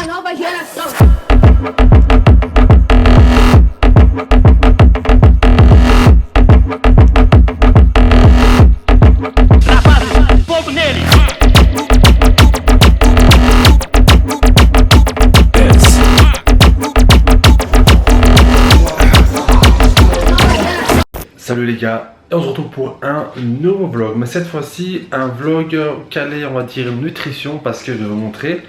nova geração. Rapazes, fogo nele! Salut les gars, et on se retrouve pour un nouveau vlog, mais cette fois-ci un vlog calé, on va dire nutrition, parce que je vais vous montrer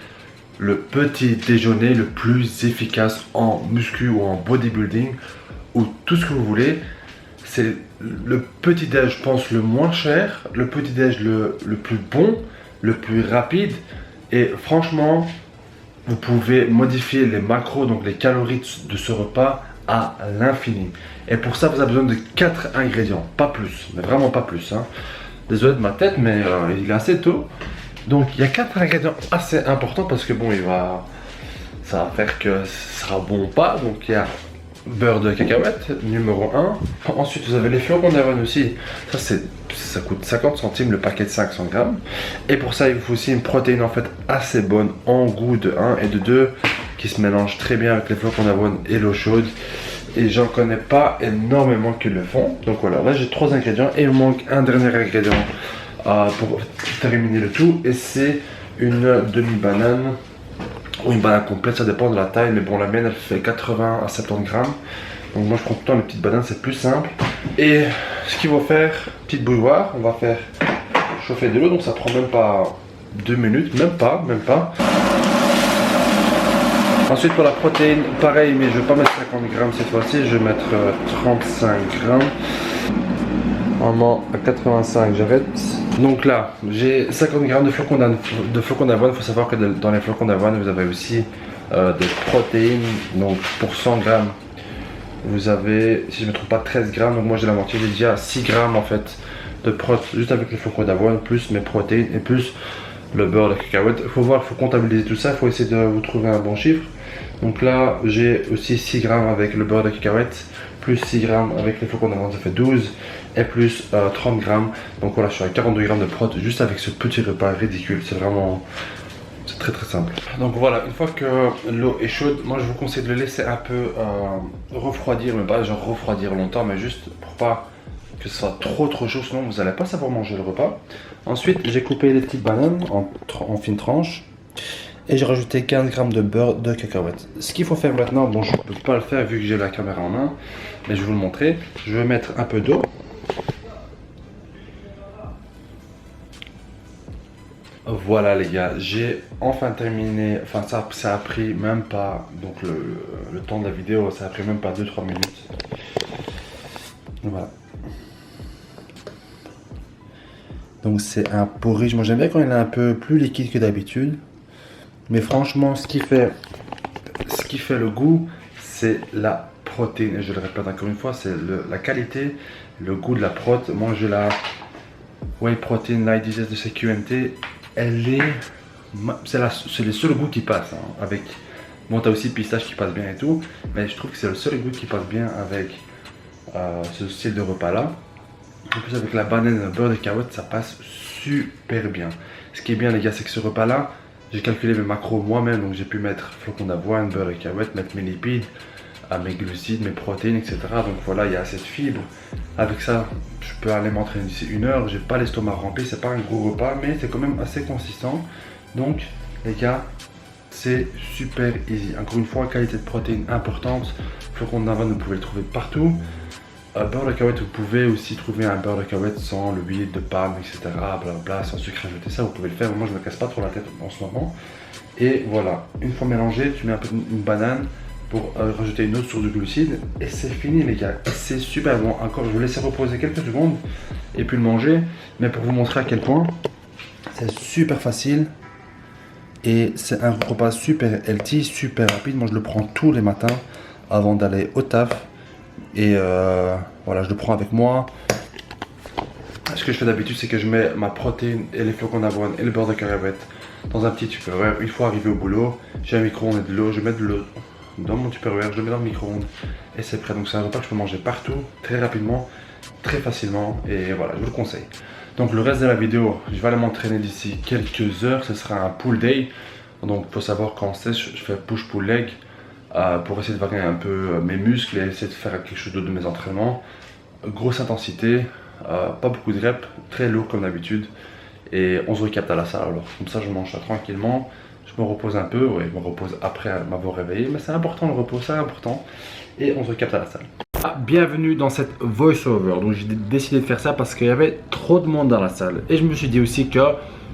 le petit déjeuner le plus efficace en muscu ou en bodybuilding ou tout ce que vous voulez. C'est le petit déj, je pense, le moins cher, le petit déj le plus bon, le plus rapide, et franchement vous pouvez modifier les macros, donc les calories de ce repas à l'infini. Et pour ça vous avez besoin de 4 ingrédients, pas plus, mais vraiment pas plus hein. Désolé de ma tête, mais il est assez tôt. Donc il y a 4 ingrédients assez importants parce que bon, ça va faire que ce sera bon ou pas. Donc il y a beurre de cacahuète numéro 1. Ensuite vous avez les flocons d'avoine aussi. Ça coûte 50 centimes le paquet de 500 grammes. Et pour ça il vous faut aussi une protéine en fait assez bonne en goût de 1 et de 2 qui se mélange très bien avec les flocons d'avoine et l'eau chaude. Et j'en connais pas énormément qui le font. Donc voilà, là j'ai 3 ingrédients et il me manque un dernier ingrédient pour terminer le tout. Et c'est une demi-banane ou une banane complète, ça dépend de la taille. Mais bon, la mienne elle fait 80 à 70 grammes. Donc moi je prends tout le temps les petites bananes, c'est plus simple. Et ce qu'il faut faire, petite bouilloire, on va faire chauffer de l'eau. Donc ça prend même pas 2 minutes, même pas. Ensuite pour la protéine, pareil, mais je ne vais pas mettre 50 grammes cette fois-ci, je vais mettre 35 grammes. Normalement à 85 j'arrête. Donc là, j'ai 50 grammes de flocons d'avoine. Il faut savoir que dans les flocons d'avoine, vous avez aussi des protéines. Donc pour 100 grammes, vous avez, si je ne me trompe pas, 13 grammes. Donc moi j'ai la moitié, j'ai déjà 6 grammes en fait de protéines, juste avec les flocons d'avoine, plus mes protéines et plus le beurre de cacahuète. Il faut voir, il faut comptabiliser tout ça, il faut essayer de vous trouver un bon chiffre. Donc là j'ai aussi 6 grammes avec le beurre de cacahuète, plus 6 grammes avec les flocons d'avoine, ça fait 12, et plus 30 grammes. Donc voilà, je suis à 42 grammes de prot juste avec ce petit repas ridicule. C'est vraiment, c'est très simple. Donc voilà, une fois que l'eau est chaude, moi je vous conseille de le laisser un peu refroidir, mais pas genre refroidir longtemps, mais juste pour pas que ce soit trop chaud, sinon vous n'allez pas savoir manger le repas. Ensuite j'ai coupé les petites bananes en fines tranches et j'ai rajouté 15 grammes de beurre de cacahuète. Ce qu'il faut faire maintenant, bon je ne peux pas le faire vu que j'ai la caméra en main, mais je vais vous le montrer. Je vais mettre un peu d'eau. Voilà les gars, j'ai enfin terminé, enfin ça a pris même pas, donc le temps de la vidéo, ça a pris même pas 2-3 minutes. Voilà. Donc c'est un porridge, moi j'aime bien quand il est un peu plus liquide que d'habitude. Mais franchement ce qui fait le goût, c'est la protéine. Et je le répète encore une fois, c'est la qualité, le goût de la prot. Moi j'ai la Whey Protein Light Digest de CQNT. C'est le seul goût qui passe hein, avec. Bon, t'as aussi pistache qui passe bien et tout, mais je trouve que c'est le seul goût qui passe bien avec ce style de repas là. En plus avec la banane et le beurre de cacahuète, ça passe super bien. Ce qui est bien les gars, c'est que ce repas là, j'ai calculé mes macros moi-même, donc j'ai pu mettre flocons d'avoine, beurre de cacahuète, mettre mes lipides, mes glucides, mes protéines, etc. Donc voilà, il y a assez de fibres. Avec ça, je peux aller m'entraîner d'ici 1 heure. J'ai pas l'estomac rempli, c'est pas un gros repas, mais c'est quand même assez consistant. Donc les gars, c'est super easy. Encore une fois, qualité de protéines importante. Flocons d'avoine, vous pouvez le trouver partout. Beurre de cacahuète, vous pouvez aussi trouver un beurre de cacahuète sans l'huile de palme, etc. Blablabla, sans sucre ajouté, ça vous pouvez le faire. Moi je me casse pas trop la tête en ce moment. Et voilà, une fois mélangé, tu mets un peu une banane pour rajouter une autre source de glucides et c'est fini les gars. C'est super bon. Encore, je vais laisser reposer quelques secondes et puis le manger. Mais pour vous montrer à quel point c'est super facile et c'est un repas super healthy, super rapide. Moi je le prends tous les matins avant d'aller au taf. Et voilà, je le prends avec moi. Ce que je fais d'habitude, c'est que je mets ma protéine et les flocons d'avoine et le beurre de cacahuète dans un petit tupperware. Une fois arrivé au boulot, j'ai un micro-ondes et de l'eau. Je mets de l'eau dans mon tupperware, je le mets dans le micro-ondes et c'est prêt. Donc c'est un repas que je peux manger partout, très rapidement, très facilement. Et voilà, je vous le conseille. Donc le reste de la vidéo, je vais aller m'entraîner d'ici quelques heures. Ce sera un pull day. Donc il faut savoir qu'en sèche, je fais push-pull leg pour essayer de varier un peu mes muscles et essayer de faire quelque chose d'autre de mes entraînements. Grosse intensité, pas beaucoup de reps, très lourd comme d'habitude. Et on se recapte à la salle alors. Comme ça je mange ça tranquillement, je me repose un peu, ouais, je me repose après m'avoir réveillé. Mais c'est important le repos, c'est important. Et on se recapte à la salle. Bienvenue dans cette voice-over. Donc j'ai décidé de faire ça parce qu'il y avait trop de monde dans la salle. Et je me suis dit aussi que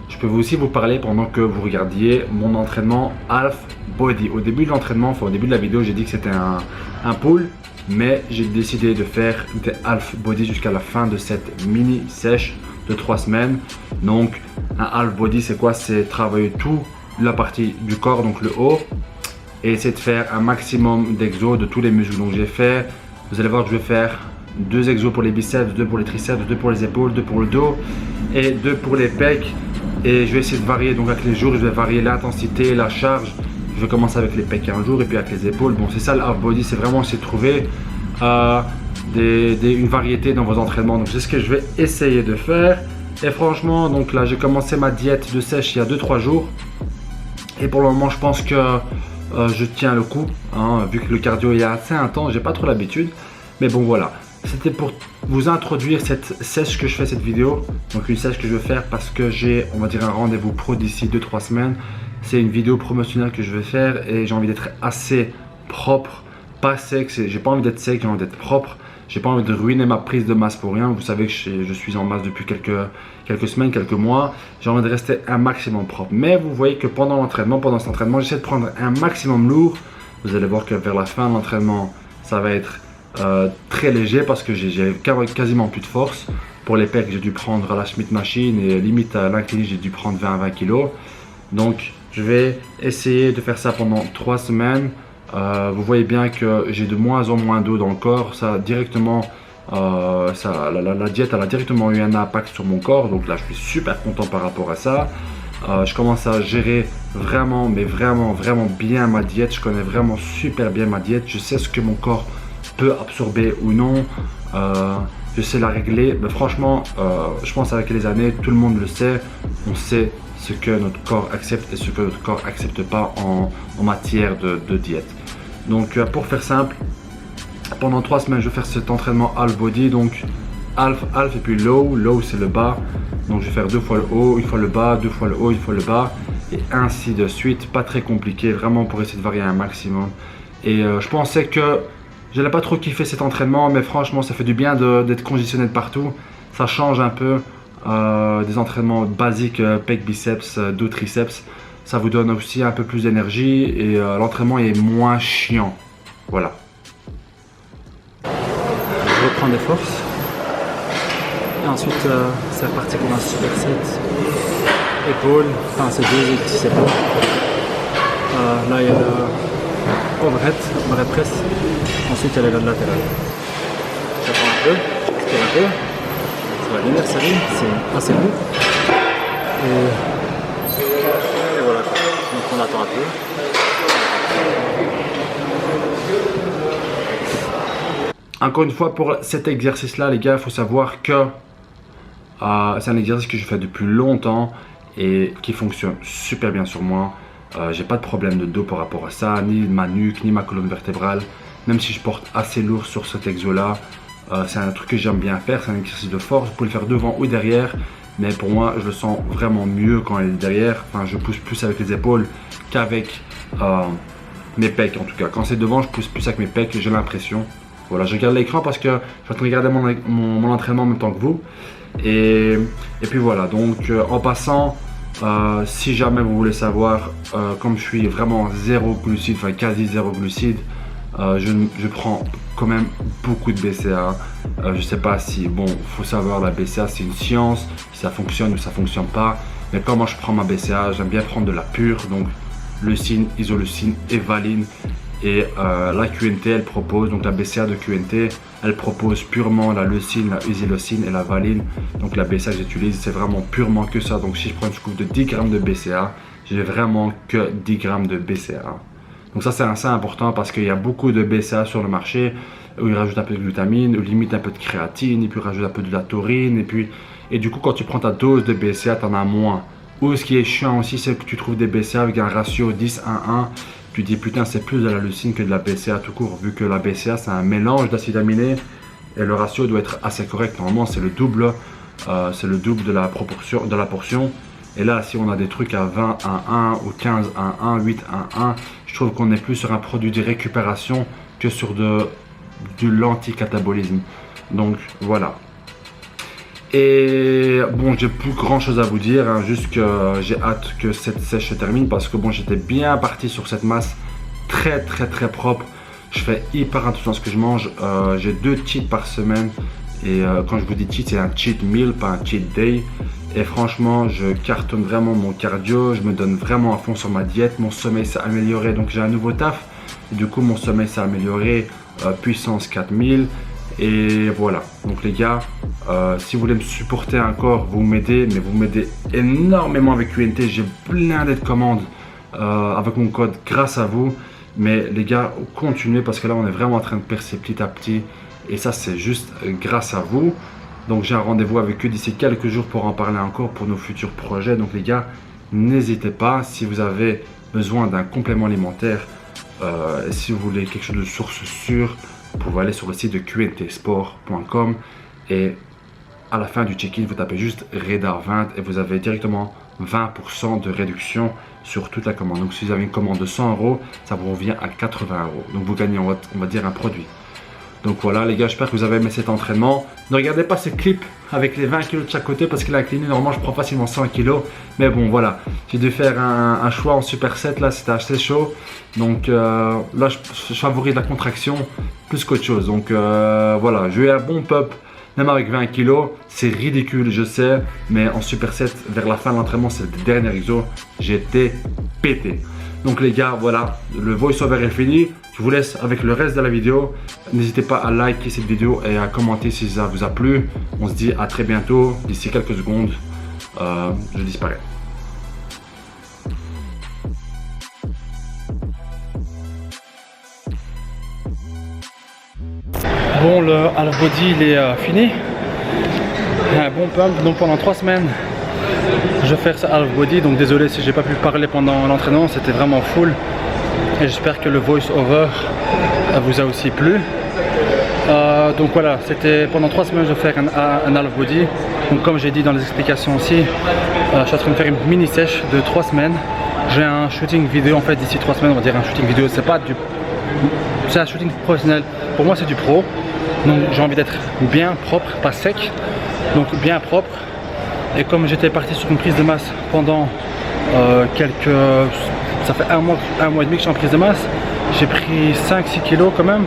je peux aussi vous parler pendant que vous regardiez mon entraînement half body. Au début de l'entraînement, enfin au début de la vidéo, j'ai dit que c'était un pull. Mais j'ai décidé de faire des half body jusqu'à la fin de cette mini sèche de 3 semaines. Donc un half body c'est quoi? C'est travailler toute la partie du corps, donc le haut, et essayer de faire un maximum d'exos de tous les muscles. Donc j'ai fait, vous allez voir que je vais faire 2 exos pour les biceps, 2 pour les triceps, 2 pour les épaules, 2 pour le dos et 2 pour les pecs. Et je vais essayer de varier, donc avec les jours je vais varier l'intensité, la charge. Je vais commencer avec les pecs un jour et puis avec les épaules. Bon, c'est ça le half body, c'est vraiment essayer de trouver une variété dans vos entraînements. Donc c'est ce que je vais essayer de faire. Et franchement, donc là j'ai commencé ma diète de sèche il y a 2-3 jours. Et pour le moment je pense que je tiens le coup, hein, vu que le cardio est assez intense, j'ai pas trop l'habitude. Mais bon voilà, c'était pour vous introduire cette sèche que je fais, cette vidéo. Donc une sèche que je vais faire parce que j'ai, on va dire, un rendez-vous pro d'ici 2-3 semaines. C'est une vidéo promotionnelle que je vais faire et j'ai envie d'être assez propre, pas sec. J'ai pas envie d'être sec, j'ai envie d'être propre. J'ai pas envie de ruiner ma prise de masse pour rien. Vous savez que je suis en masse depuis quelques semaines, quelques mois. J'ai envie de rester un maximum propre. Mais vous voyez que pendant l'entraînement, pendant cet entraînement, j'essaie de prendre un maximum lourd. Vous allez voir que vers la fin de l'entraînement, ça va être très léger parce que j'ai quasiment plus de force. Pour les pecs, j'ai dû prendre la Schmidt Machine et limite à l'incliné, j'ai dû prendre 20 kg. Donc je vais essayer de faire ça pendant 3 semaines. Vous voyez bien que j'ai de moins en moins d'eau dans le corps. Ça directement, la diète elle a directement eu un impact sur mon corps. Donc là je suis super content par rapport à ça. Je commence à gérer vraiment, mais vraiment bien ma diète. Je connais vraiment super bien ma diète. Je sais ce que mon corps peut absorber ou non. Je sais la régler. Mais franchement, je pense avec les années, tout le monde le sait. On sait ce que notre corps accepte et ce que notre corps accepte pas en matière de diète. Donc pour faire simple, pendant 3 semaines je vais faire cet entraînement half body, donc half et puis low c'est le bas. Donc je vais faire 2 fois le haut, 1 fois le bas, 2 fois le haut, 1 fois le bas, et ainsi de suite. Pas très compliqué, vraiment, pour essayer de varier un maximum. Et je pensais que j'allais pas trop kiffer cet entraînement, mais franchement ça fait du bien d'être conditionné de partout. Ça change un peu des entraînements basiques, pec, biceps, dos, triceps. Ça vous donne aussi un peu plus d'énergie et l'entraînement est moins chiant. Voilà. Je reprends des forces. Et ensuite, c'est reparti pour un superset. Épaules, enfin c'est 2 exercices épaules. Là il y a le overhead press. Ensuite il y a les latérales. J'attends un peu, j'expire un peu. Ça va venir, ça arrive, c'est assez lourd. Et voilà, donc on attend un peu. Encore une fois, pour cet exercice là les gars, il faut savoir que c'est un exercice que je fais depuis longtemps et qui fonctionne super bien sur moi. J'ai pas de problème de dos par rapport à ça, ni ma nuque, ni ma colonne vertébrale. Même si je porte assez lourd sur cet exo là, c'est un truc que j'aime bien faire. C'est un exercice de force, vous pouvez le faire devant ou derrière. Mais pour moi, je le sens vraiment mieux quand il est derrière. Enfin, je pousse plus avec les épaules qu'avec mes pecs en tout cas. Quand c'est devant, je pousse plus avec mes pecs, j'ai l'impression. Voilà, je regarde l'écran parce que je suis en train de regarder mon entraînement en même temps que vous. Et puis voilà, donc en passant, si jamais vous voulez savoir, comme je suis vraiment zéro glucide, enfin quasi zéro glucide, je prends quand même beaucoup de BCA. Je sais pas si, bon, faut savoir, la BCA c'est une science, si ça fonctionne ou ça fonctionne pas. Mais comment je prends ma BCA, j'aime bien prendre de la pure, donc leucine, isoleucine et valine. Et la QNT elle propose, donc la BCA de QNT, elle propose purement la leucine, la isoleucine et la valine. Donc la BCA que j'utilise, c'est vraiment purement que ça. Donc si je prends une scoop de 10 grammes de BCA, j'ai vraiment que 10 grammes de BCA. Donc ça c'est assez important parce qu'il y a beaucoup de BCA sur le marché où ils rajoutent un peu de glutamine, ou limite un peu de créatine, et puis ils rajoutent un peu de la taurine, et du coup quand tu prends ta dose de BCA, tu en as moins. Ou ce qui est chiant aussi, c'est que tu trouves des BCA avec un ratio 10-1-1. Tu dis putain, c'est plus de la leucine que de la BCA tout court, vu que la BCA c'est un mélange d'acides aminés et le ratio doit être assez correct. Normalement, c'est le double de la proportion, de la portion. Et là, si on a des trucs à 20-1-1 ou 15-1-1, 8-1-1, je trouve qu'on est plus sur un produit de récupération que sur du l'anticatabolisme. Donc voilà. Et bon, j'ai plus grand chose à vous dire, hein, juste que j'ai hâte que cette sèche se termine parce que bon, j'étais bien parti sur cette masse très propre. Je fais hyper attention à ce que je mange. J'ai 2 cheats par semaine et quand je vous dis cheat, c'est un cheat meal, pas un cheat day. Et franchement, je cartonne vraiment mon cardio, je me donne vraiment à fond sur ma diète, mon sommeil s'est amélioré, donc j'ai un nouveau taf. Et du coup, mon sommeil s'est amélioré, puissance 4000. Et voilà, donc les gars, si vous voulez me supporter encore, vous m'aidez, mais vous m'aidez énormément avec QNT. J'ai plein d'aides commandes avec mon code grâce à vous. Mais les gars, continuez parce que là, on est vraiment en train de percer petit à petit. Et ça, c'est juste grâce à vous. Donc j'ai un rendez-vous avec eux d'ici quelques jours pour en parler encore pour nos futurs projets. Donc les gars, n'hésitez pas, si vous avez besoin d'un complément alimentaire, si vous voulez quelque chose de source sûre, vous pouvez aller sur le site de qntsport.com et à la fin du check-in, vous tapez juste Radar20 et vous avez directement 20% de réduction sur toute la commande. Donc si vous avez une commande de 100 €, ça vous revient à 80 €. Donc vous gagnez, on va dire, un produit. Donc voilà les gars, j'espère que vous avez aimé cet entraînement. Ne regardez pas ce clip avec les 20 kg de chaque côté parce qu'il a incliné. Normalement je prends facilement 100 kg. Mais bon voilà, j'ai dû faire un choix en superset là, c'était assez chaud. Donc là je favorise la contraction plus qu'autre chose. Donc voilà, j'ai eu un bon pump même avec 20 kg. C'est ridicule je sais, mais en superset vers la fin de l'entraînement, c'est le dernier exo, j'étais pété. Donc les gars, voilà, le voice-over est fini. Je vous laisse avec le reste de la vidéo. N'hésitez pas à liker cette vidéo et à commenter si ça vous a plu. On se dit à très bientôt. D'ici quelques secondes, je disparais. Bon, le half body il est fini. Un bon pump, donc pendant 3 semaines je vais faire ce half body, donc désolé si j'ai pas pu parler pendant l'entraînement, c'était vraiment full et j'espère que le voice over vous a aussi plu. Donc voilà, c'était pendant 3 semaines je vais faire un half body. Donc comme j'ai dit dans les explications aussi, je suis en train de faire une mini sèche de 3 semaines. J'ai un shooting vidéo en fait d'ici 3 semaines, on va dire un shooting vidéo, c'est un shooting professionnel, pour moi c'est du pro. Donc j'ai envie d'être bien propre, pas sec, donc bien propre. Et comme j'étais parti sur une prise de masse pendant ça fait un mois et demi que je suis en prise de masse, j'ai pris 5-6 kilos quand même.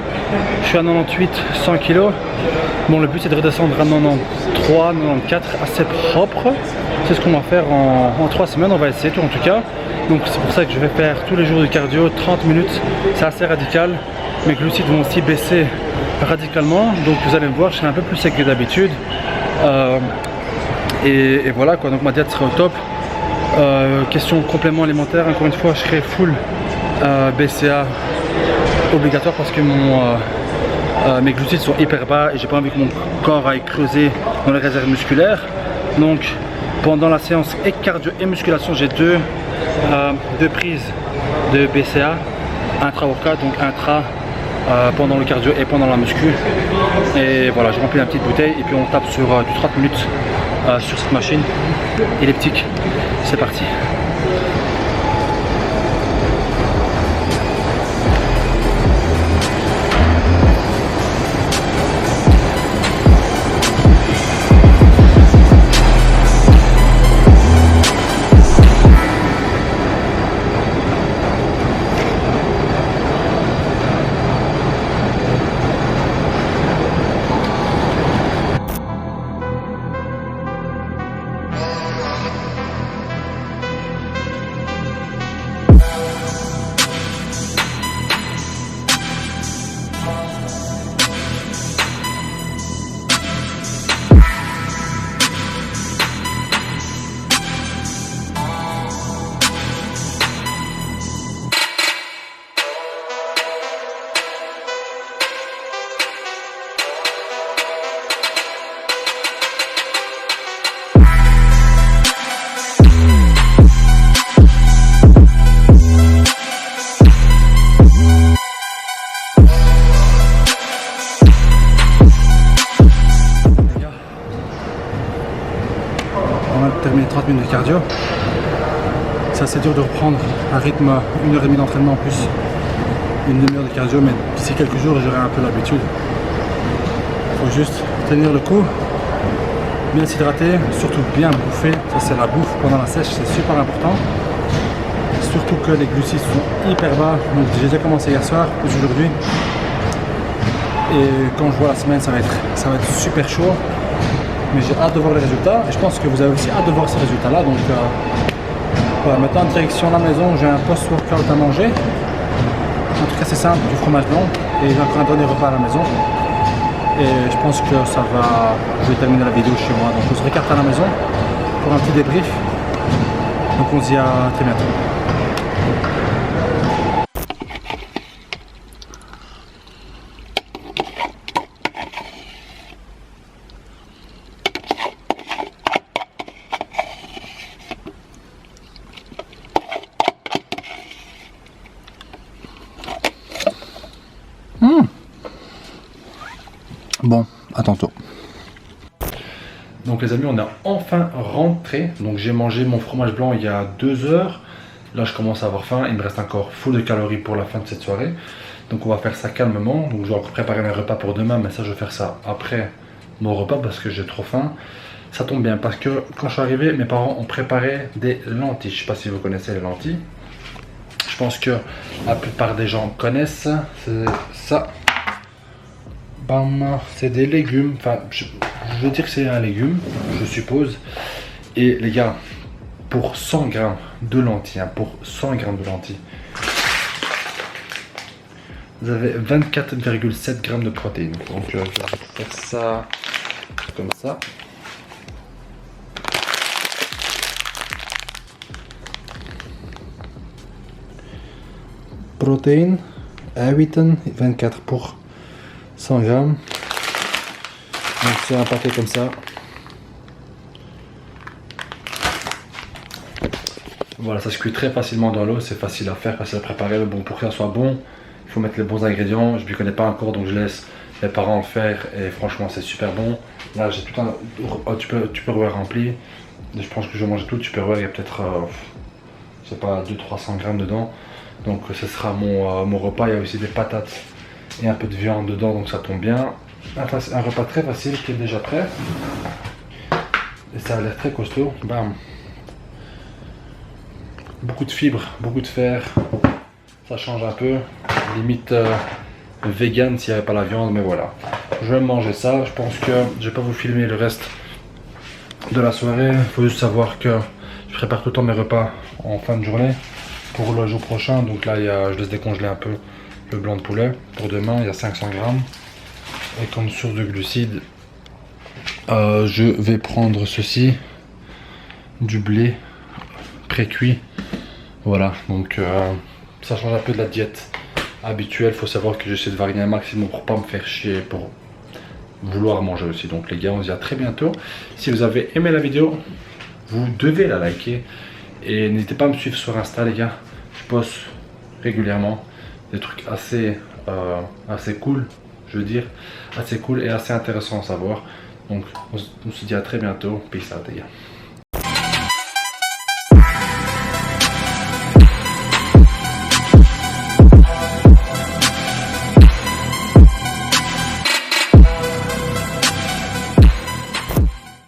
Je suis à 98, 100 kilos. Bon, le but c'est de redescendre à 93, 94 assez propre. C'est ce qu'on va faire en 3 semaines, on va essayer tout en tout cas. Donc c'est pour ça que je vais faire tous les jours du cardio, 30 minutes, c'est assez radical. Mes glucides vont aussi baisser radicalement, donc vous allez me voir, je serai un peu plus sec que d'habitude. Et voilà quoi, donc ma diète sera au top. Question complément alimentaire, encore une fois je serai full BCA obligatoire parce que mes glucides sont hyper bas et j'ai pas envie que mon corps aille creuser dans les réserves musculaires. Donc pendant la séance et cardio et musculation, j'ai deux prises de BCA intra-workout, donc intra pendant le cardio et pendant la muscu. Et voilà, je remplis la petite bouteille et puis on tape sur du 30 minutes sur cette machine elliptique. C'est parti. cardio. C'est assez dur de reprendre un rythme 1h30 d'entraînement en plus une demi-heure de cardio, mais d'ici quelques jours j'aurai un peu l'habitude. Il faut juste tenir le coup, bien s'hydrater, surtout bien bouffer. Ça c'est la bouffe pendant la sèche, c'est super important. Surtout que les glucides sont hyper bas, donc j'ai déjà commencé hier soir, plus aujourd'hui. Et quand je vois la semaine, ça va être super chaud. Mais j'ai hâte de voir les résultats et je pense que vous avez aussi hâte de voir ces résultats là. Donc voilà, maintenant en direction de la maison, j'ai un post-workout à manger. Un truc assez simple, du fromage blanc, et j'ai encore un dernier repas à la maison. Et je pense que ça va, je vais terminer la vidéo chez moi. Donc on se récarte à la maison pour un petit débrief. Donc on se dit à très bientôt. Bon, à tantôt. Donc les amis, on est enfin rentré. Donc j'ai mangé mon fromage blanc il y a 2 heures. Là je commence à avoir faim. Il me reste encore full de calories pour la fin de cette soirée. Donc on va faire ça calmement. Donc je vais encore préparer un repas pour demain. Mais ça je vais faire ça après mon repas parce que j'ai trop faim. Ça tombe bien parce que quand je suis arrivé, mes parents ont préparé des lentilles. Je ne sais pas si vous connaissez les lentilles. Je pense que la plupart des gens connaissent. C'est ça. Bam, c'est des légumes, enfin je veux dire que c'est un légume, je suppose. Et les gars, pour 100 grammes de lentilles, pour 100 grammes de lentilles, vous avez 24,7 grammes de protéines. Donc je vais faire ça comme ça. Protéines, 24 pour 100 grammes. Donc c'est un paquet comme ça. Voilà, ça se cuit très facilement dans l'eau, c'est facile à faire, facile à préparer. Mais bon, pour que ça soit bon, il faut mettre les bons ingrédients. Je ne m'y connais pas encore, donc je laisse les parents le faire. Et franchement, c'est super bon. Là, j'ai tout un tupperware rempli. Je pense que je vais manger tout le tupperware. Il y a peut-être, je sais pas, 200-300 grammes dedans. Donc ce sera mon repas. Il y a aussi des patates et un peu de viande dedans, donc ça tombe bien. Un repas très facile qui est déjà prêt. Et ça a l'air très costaud. Bam. Beaucoup de fibres, beaucoup de fer. Ça change un peu. Limite vegan s'il n'y avait pas la viande, mais voilà. Je vais manger ça. Je pense que je vais pas vous filmer le reste de la soirée. Il faut juste savoir que je prépare tout le temps mes repas en fin de journée pour le jour prochain. Donc là, je laisse décongeler un peu le blanc de poulet. Pour demain, il y a 500 grammes. Et comme source de glucides, je vais prendre ceci, du blé pré-cuit. Voilà, donc ça change un peu de la diète habituelle. Il faut savoir que j'essaie de varier un maximum pour pas me faire chier, pour vouloir manger aussi. Donc les gars, on se dit à très bientôt. Si vous avez aimé la vidéo, vous devez la liker. Et n'hésitez pas à me suivre sur Insta, les gars. Je poste régulièrement des trucs assez cool, je veux dire, assez cool et assez intéressant à savoir. Donc on se dit à très bientôt. Peace out, les gars.